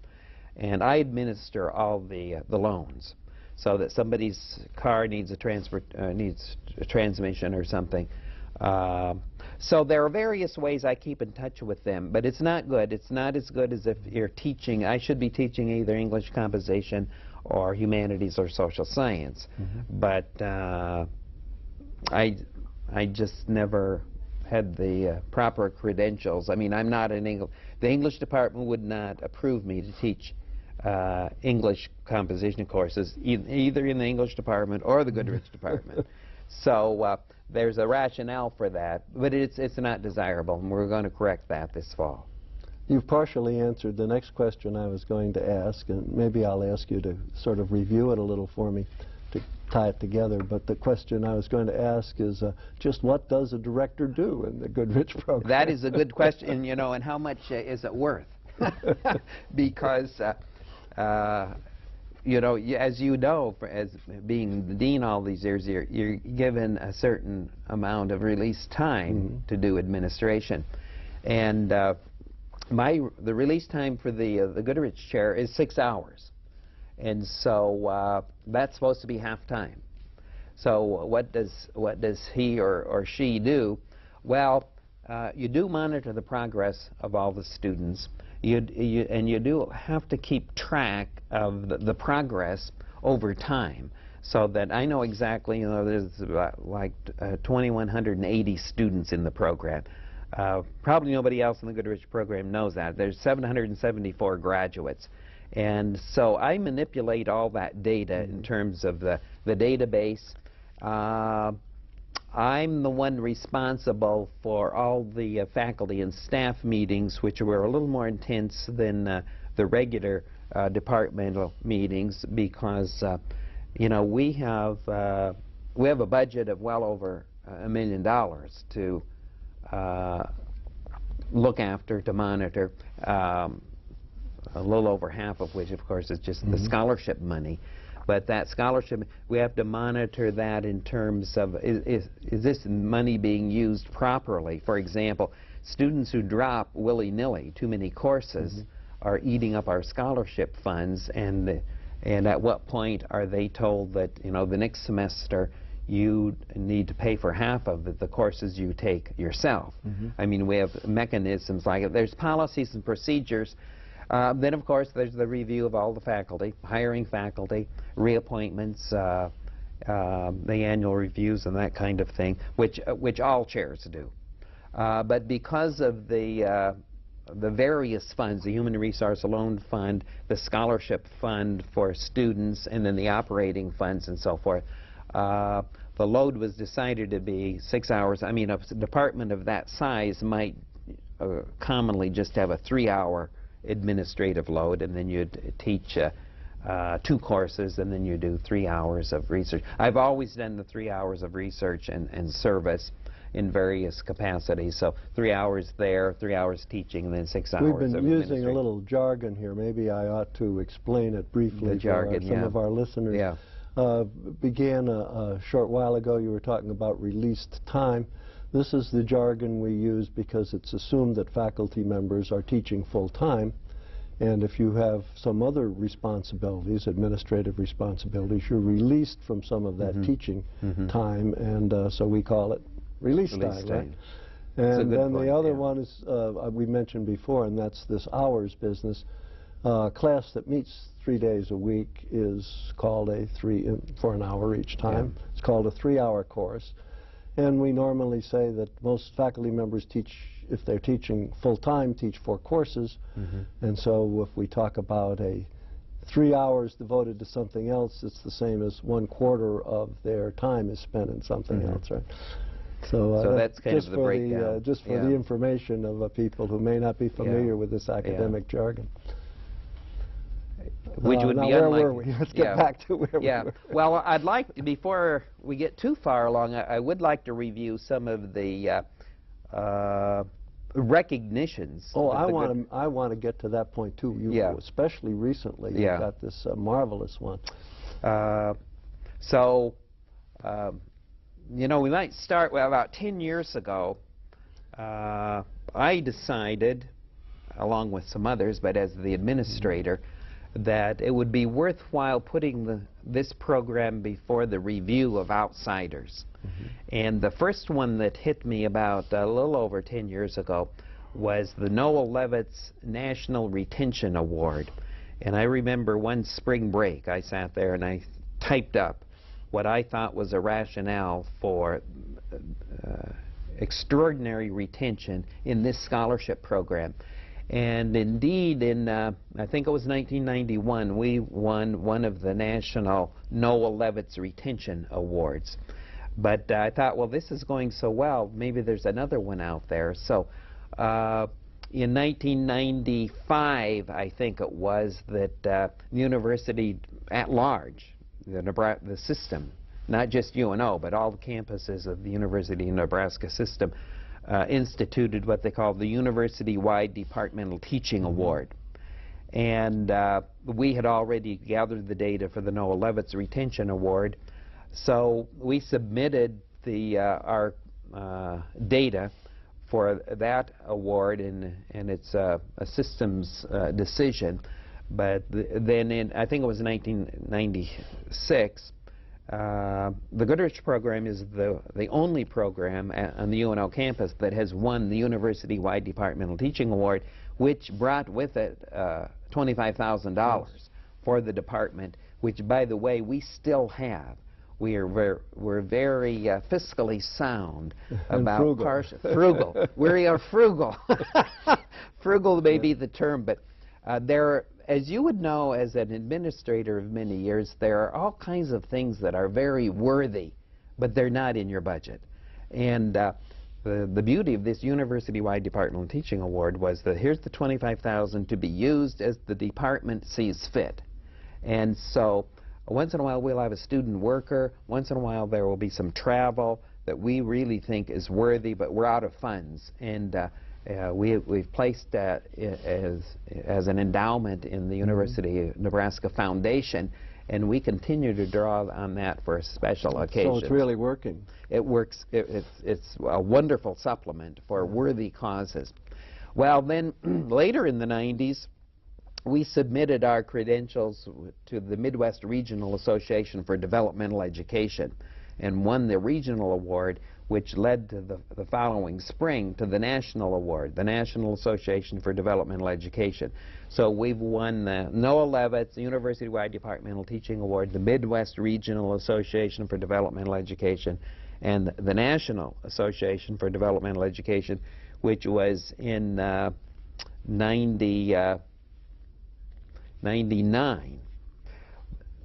[SPEAKER 3] And I administer all the loans, so that somebody's car needs a transmission or something. So there are various ways I keep in touch with them, but it's not good. It's not as good as if you're teaching. I should be teaching either English composition or humanities or social science. But I just never had the proper credentials. I mean, I'm not an English. The English department would not approve me to teach English composition courses, either in the English department or the Goodrich department. So there's a rationale for that, but it's not desirable, and we're going to correct that this fall.
[SPEAKER 2] You've partially answered the next question I was going to ask, and maybe I'll ask you to sort of review it a little for me to tie it together. But the question I was going to ask is just what does a director do in the Goodrich program?
[SPEAKER 3] That is a good question, you know, and how much is it worth? Because you know, as you know, as being the dean all these years, you're given a certain amount of release time to do administration, and the release time for the Goodrich chair is 6 hours, and so that's supposed to be half time. So what does he or she do? Well, you do monitor the progress of all the students. And you do have to keep track of the progress over time, so that I know exactly, you know, there's about like 2,180 students in the program. Probably nobody else in the Goodrich program knows that. There's 774 graduates. And so I manipulate all that data in terms of the database. I'm the one responsible for all the faculty and staff meetings, which were a little more intense than the regular departmental meetings, because you know, we have a budget of well over $1 million to look after, to monitor, a little over half of which, of course, is just the scholarship money. But that scholarship, we have to monitor that in terms of, is this money being used properly? For example, students who drop willy-nilly too many courses are eating up our scholarship funds, and at what point are they told that, you know, the next semester you need to pay for half of the courses you take yourself? I mean, we have mechanisms like it. There's policies and procedures. Then, of course, there's the review of all the faculty, hiring faculty, reappointments, the annual reviews and that kind of thing, which all chairs do. But because of the various funds, the Human Resource Loan Fund, the Scholarship Fund for students, and then the operating funds and so forth, the load was decided to be 6 hours. I mean, a department of that size might commonly just have a 3-hour administrative load, and then you'd teach 2 courses, and then you do 3 hours of research. I've always done the 3 hours of research and service in various capacities. So 3 hours there, 3 hours teaching, and then 6 hours.
[SPEAKER 2] We've been using a little jargon here. Maybe I ought to explain it briefly for some of our listeners.
[SPEAKER 3] Yeah.
[SPEAKER 2] Began a short while ago. You were talking about released time. This is the jargon we use because it's assumed that faculty members are teaching full-time, and if you have some other responsibilities, administrative responsibilities, you're released from some of that teaching time, and so we call it release time, right? And then the other one is, we mentioned before, and that's this hours business. Class that meets 3 days a week is called for an hour each time. Yeah. It's called a 3-hour course. And we normally say that most faculty members teach, if they're teaching full-time, teach 4 courses. And so if we talk about 3 hours devoted to something else, it's the same as 1/4 of their time is spent in something else, right? So
[SPEAKER 3] that's kind of the breakdown.
[SPEAKER 2] Just for the information of people who may not be familiar with this academic jargon.
[SPEAKER 3] which would
[SPEAKER 2] now
[SPEAKER 3] be
[SPEAKER 2] where
[SPEAKER 3] unlike...
[SPEAKER 2] were we? Let's get back to where we were.
[SPEAKER 3] Well, I'd like, before we get too far along, I would like to review some of the recognitions.
[SPEAKER 2] Oh, I want to get to that point too. Especially recently, you got this marvelous one.
[SPEAKER 3] You know, we might start, well, about 10 years ago, I decided, along with some others, but as the administrator, that it would be worthwhile putting this program before the review of outsiders. And the first one that hit me about a little over 10 years ago was the Noah Levitz National Retention Award. And I remember one spring break, I sat there and I typed up what I thought was a rationale for extraordinary retention in this scholarship program. And indeed, in I think it was 1991, we won one of the national Noah Levitz Retention Awards. But I thought, well, this is going so well, maybe there's another one out there. So in 1995, I think it was, that the university at large, the system, not just UNO, but all the campuses of the University of Nebraska system, instituted what they called the University-wide Departmental Teaching Award. And we had already gathered the data for the Noah Levitz Retention Award, so we submitted our data for that award, and it's a systems decision. But then in, I think it was 1996, the Goodrich program is the only program on the UNO campus that has won the University-wide Departmental Teaching Award, which brought with it $25,000 for the department, which, by the way, we still have. We're very fiscally sound about frugal. We are frugal. Frugal may be the term, but as you would know, as an administrator of many years, there are all kinds of things that are very worthy, but they're not in your budget. And the beauty of this University-wide Departmental Teaching Award was that here's the $25,000 to be used as the department sees fit. And so once in a while we'll have a student worker, once in a while there will be some travel that we really think is worthy, but we're out of funds. And we've placed that as an endowment in the University of Nebraska Foundation, and we continue to draw on that for special occasions.
[SPEAKER 2] So it's really working.
[SPEAKER 3] It works. It's a wonderful supplement for worthy causes. Well, then later in the 90s, we submitted our credentials to the Midwest Regional Association for Developmental Education and won the regional award, which led to the following spring to the national award, the National Association for Developmental Education. So we've won the Noah Levitz University-wide Departmental Teaching Award, the Midwest Regional Association for Developmental Education, and the National Association for Developmental Education, which was in 99.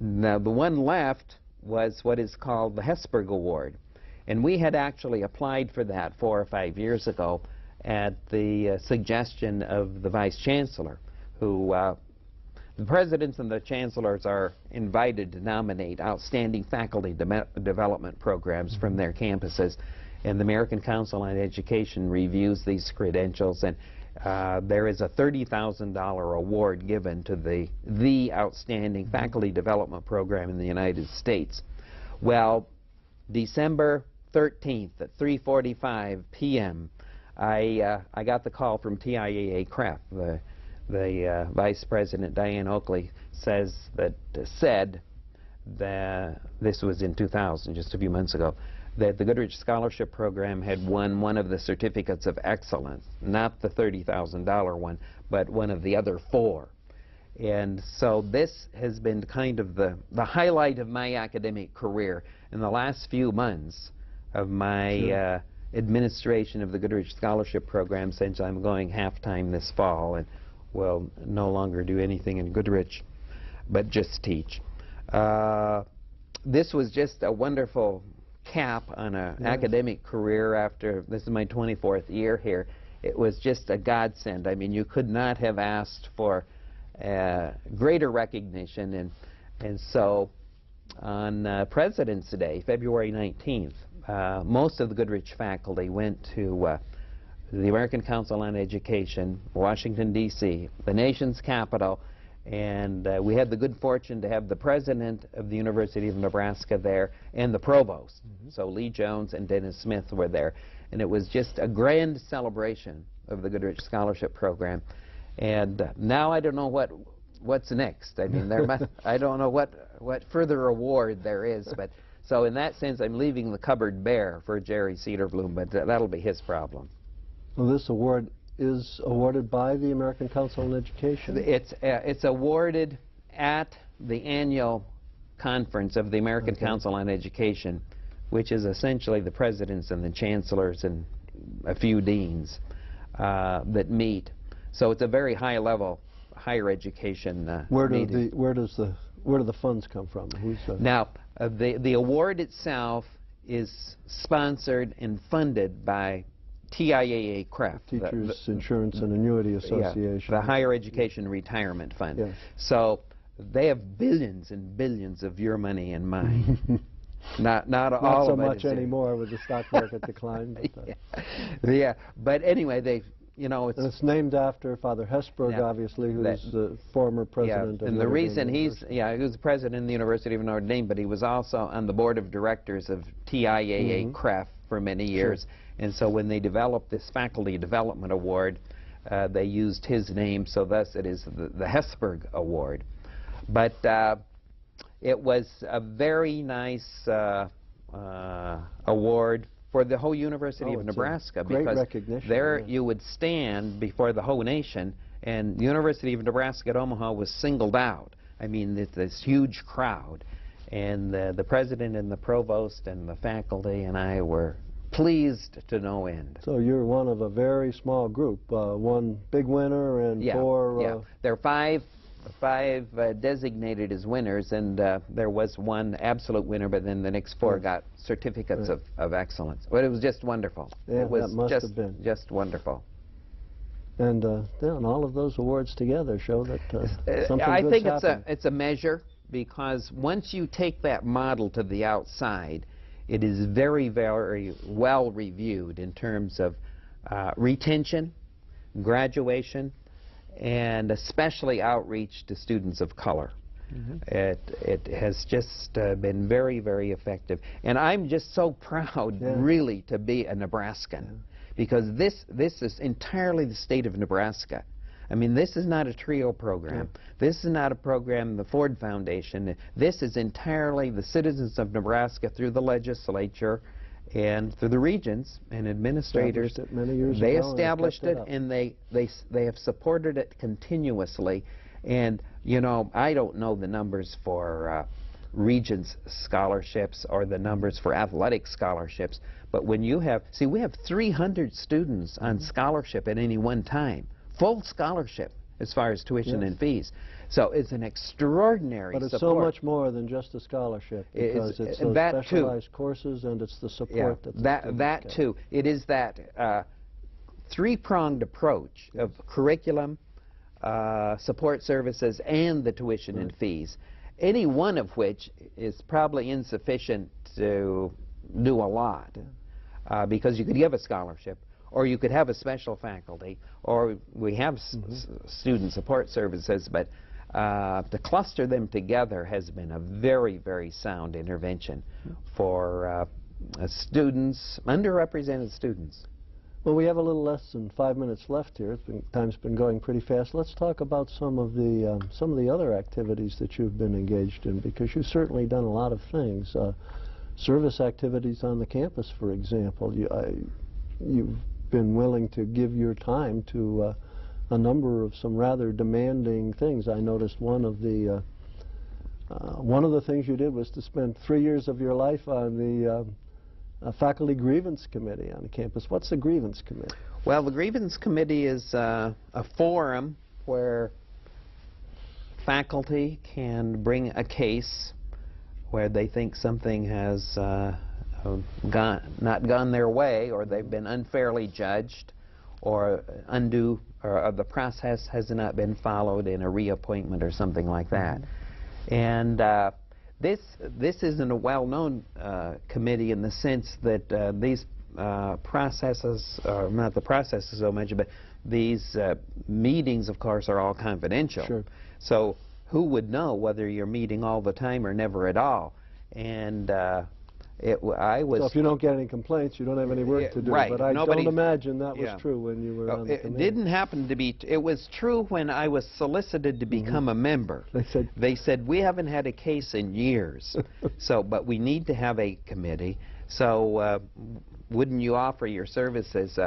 [SPEAKER 3] Now the one left was what is called the Hesburgh Award. And we had actually applied for that 4 or 5 years ago at the suggestion of the Vice Chancellor, who the presidents and the chancellors are invited to nominate outstanding faculty development programs from their campuses. And the American Council on Education reviews these credentials, and there is a $30,000 award given to the outstanding faculty development program in the United States. Well, December 13th at 3:45 p.m. I got the call from TIAA CREF. The Vice President, Diane Oakley, said that this was in 2000, just a few months ago, that the Goodrich Scholarship Program had won one of the certificates of excellence, not the $30,000 one, but one of the other 4. And so this has been kind of the highlight of my academic career in the last few months of my administration of the Goodrich Scholarship Program, since I'm going half-time this fall and will no longer do anything in Goodrich but just teach. This was just a wonderful cap on an academic career after, this is my 24th year here. It was just a godsend. I mean, you could not have asked for greater recognition. And so on President's Day, February 19th, most of the Goodrich faculty went to the American Council on Education, Washington, D.C., the nation's capital, and we had the good fortune to have the president of the University of Nebraska there and the provost. So Lee Jones and Dennis Smith were there. And it was just a grand celebration of the Goodrich Scholarship Program. And now I don't know what's next. I mean, I don't know what further award there is. But so in that sense, I'm leaving the cupboard bare for Jerry Cedarblum, but that'll be his problem.
[SPEAKER 2] Well, this award is awarded by the American Council on Education?
[SPEAKER 3] It's awarded at the annual conference of the American Council on Education, which is essentially the presidents and the chancellors and a few deans that meet. So it's a very high-level higher education meeting.
[SPEAKER 2] Where do the funds come from?
[SPEAKER 3] Now, the award itself is sponsored and funded by TIAA CREF,
[SPEAKER 2] Teachers Insurance and Annuity Association.
[SPEAKER 3] Yeah, the Higher Education Retirement Fund.
[SPEAKER 2] Yes.
[SPEAKER 3] So they have billions and billions of your money and mine. Not all
[SPEAKER 2] so
[SPEAKER 3] of it.
[SPEAKER 2] Not so much anymore with the stock market decline. But,
[SPEAKER 3] yeah, but anyway, they, you know,
[SPEAKER 2] it's named after Father Hesburgh, obviously, who's the former president of
[SPEAKER 3] and the reason he was the president of the University of Notre Dame, but he was also on the board of directors of TIAA CREF for many years. Sure. And so when they developed this Faculty Development Award, they used his name, so thus it is the Hesburgh Award. But it was a very nice award for the whole University of Nebraska, because there you would stand before the whole nation, and the University of Nebraska at Omaha was singled out. I mean, this huge crowd, and the president and the provost and the faculty and I were pleased to no end.
[SPEAKER 2] So you're one of a very small group, one big winner and four...
[SPEAKER 3] Yeah, there are five designated as winners, and there was one absolute winner, but then the next four got certificates of excellence. But it was just wonderful.
[SPEAKER 2] Yeah,
[SPEAKER 3] it was
[SPEAKER 2] that must have been.
[SPEAKER 3] Just wonderful.
[SPEAKER 2] And and all of those awards together show that something
[SPEAKER 3] I
[SPEAKER 2] good's
[SPEAKER 3] think
[SPEAKER 2] happened.
[SPEAKER 3] it's a measure, because once you take that model to the outside, it is very, very well reviewed in terms of retention, graduation, and especially outreach to students of color. It has just been very, very effective. And I'm just so proud, really, to be a Nebraskan, because this is entirely the state of Nebraska. I mean, this is not a TRIO program. This is not a program, the Ford Foundation. This is entirely the citizens of Nebraska through the legislature and through the regents and administrators.
[SPEAKER 2] Established it many years
[SPEAKER 3] they
[SPEAKER 2] ago,
[SPEAKER 3] established
[SPEAKER 2] and
[SPEAKER 3] it, and they have supported it continuously. And, you know, I don't know the numbers for regents scholarships or the numbers for athletic scholarships, but when you have, see, we have 300 students on scholarship at any one time. Full scholarship as far as tuition and fees. So it's an extraordinary support.
[SPEAKER 2] But it's so much more than just a scholarship, because it's those specialized courses, and it's the support
[SPEAKER 3] that too. It is that three-pronged approach of curriculum, support services, and the tuition and fees, any one of which is probably insufficient to do a lot, because you could give a scholarship, or you could have a special faculty, or we have student support services, but to cluster them together has been a very, very sound intervention for students, underrepresented students.
[SPEAKER 2] Well, we have a little less than 5 minutes left here. Time's been going pretty fast. Let's talk about some of the other activities that you've been engaged in, because you've certainly done a lot of things. Service activities on the campus, for example. You've been willing to give your time to a number of some rather demanding things. I noticed one of the things you did was to spend 3 years of your life on the faculty grievance committee on the campus. What's the grievance committee?
[SPEAKER 3] Well, the grievance committee is a forum where faculty can bring a case where they think something has not gone their way, or they've been unfairly judged, or undue the process has not been followed in a reappointment or something like that. And this isn't a well-known committee in the sense that these processes, or not the processes so much, but these meetings, of course, are all confidential.
[SPEAKER 2] Sure.
[SPEAKER 3] So who would know whether you're meeting all the time or never at all? And I was...
[SPEAKER 2] So if you don't get any complaints, you don't have any work to do.
[SPEAKER 3] Right.
[SPEAKER 2] But I don't imagine that was true when you were on the committee.
[SPEAKER 3] It didn't happen to be... It was true when I was solicited to become a member. They said, we haven't had a case in years, but we need to have a committee. So wouldn't you offer your services?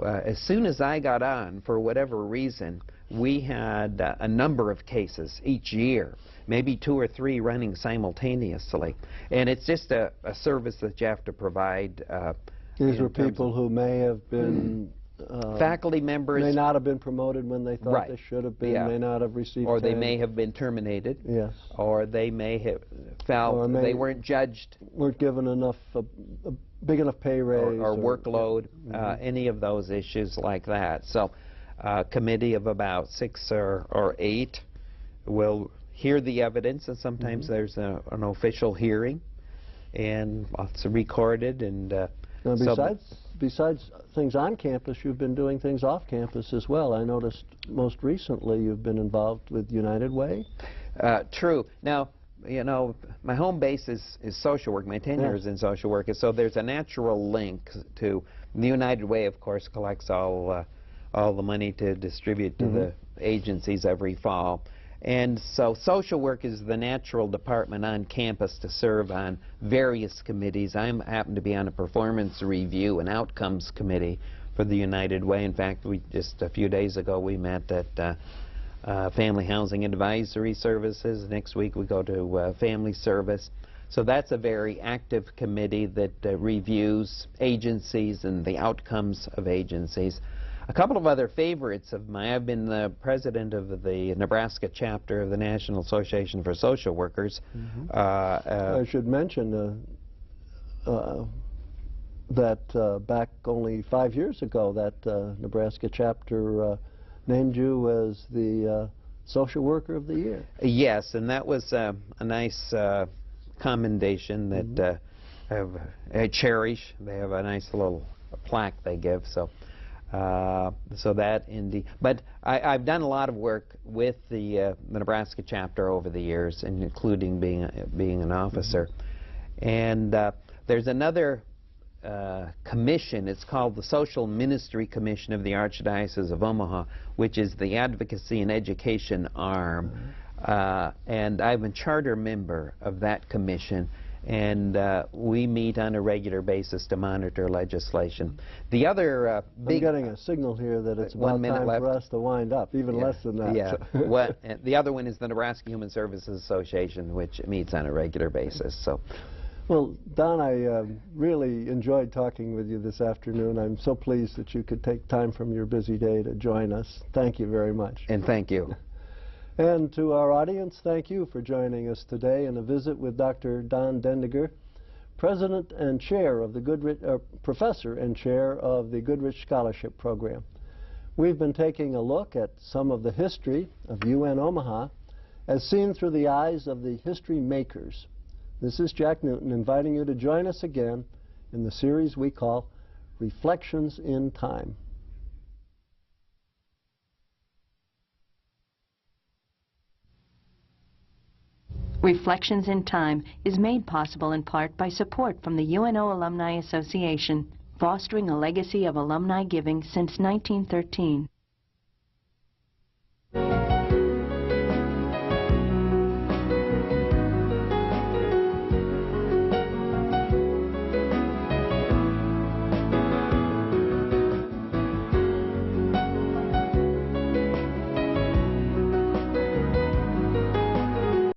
[SPEAKER 3] As soon as I got on, for whatever reason, we had a number of cases each year, maybe 2 or 3 running simultaneously. And it's just a service that you have to provide.
[SPEAKER 2] These were people who may have been...
[SPEAKER 3] faculty members.
[SPEAKER 2] May not have been promoted when they thought they should have been, may not have received
[SPEAKER 3] or they may have been terminated.
[SPEAKER 2] Yes.
[SPEAKER 3] Or they may have felt they weren't judged.
[SPEAKER 2] Weren't given enough, a big enough pay raise.
[SPEAKER 3] Or workload, any of those issues like that. So a committee of about 6 or 8 will hear the evidence, and sometimes there's an official hearing, and it's recorded. And
[SPEAKER 2] now besides things on campus, you've been doing things off campus as well. I noticed most recently you've been involved with United Way.
[SPEAKER 3] True. Now, you know, my home base is social work. My tenure is in social work, and so there's a natural link to the United Way. Of course, collects all the money to distribute to the agencies every fall. And so social work is the natural department on campus to serve on various committees. I happen to be on a performance review and outcomes committee for the United Way. In fact, just a few days ago we met at Family Housing Advisory Services. Next week we go to Family Service. So that's a very active committee that reviews agencies and the outcomes of agencies. A couple of other favorites of mine. I've been the president of the Nebraska chapter of the National Association for Social Workers.
[SPEAKER 2] I should mention that back only 5 years ago, that Nebraska chapter named you as the Social Worker of the Year.
[SPEAKER 3] Yes, and that was a nice commendation that I cherish. They have a nice little plaque they give. So that indeed. But I've done a lot of work with the Nebraska chapter over the years, including being an officer. And there's another commission. It's called the Social Ministry Commission of the Archdiocese of Omaha, which is the advocacy and education arm. And I'm a charter member of that commission. And we meet on a regular basis to monitor legislation. The other big...
[SPEAKER 2] I'm getting a signal here that it's about time for us to wind up, even less than that.
[SPEAKER 3] Yeah. The other one is the Nebraska Human Services Association, which meets on a regular basis. So,
[SPEAKER 2] well, Don, I really enjoyed talking with you this afternoon. I'm so pleased that you could take time from your busy day to join us. Thank you very much.
[SPEAKER 3] And thank you.
[SPEAKER 2] And to our audience, thank you for joining us today in a visit with Dr. Don Dendinger, President and Chair of the Goodrich, Professor and Chair of the Goodrich Scholarship Program. We've been taking a look at some of the history of UN Omaha as seen through the eyes of the history makers. This is Jack Newton inviting you to join us again in the series we call Reflections in Time.
[SPEAKER 1] Reflections in Time is made possible in part by support from the UNO Alumni Association, fostering a legacy of alumni giving since 1913.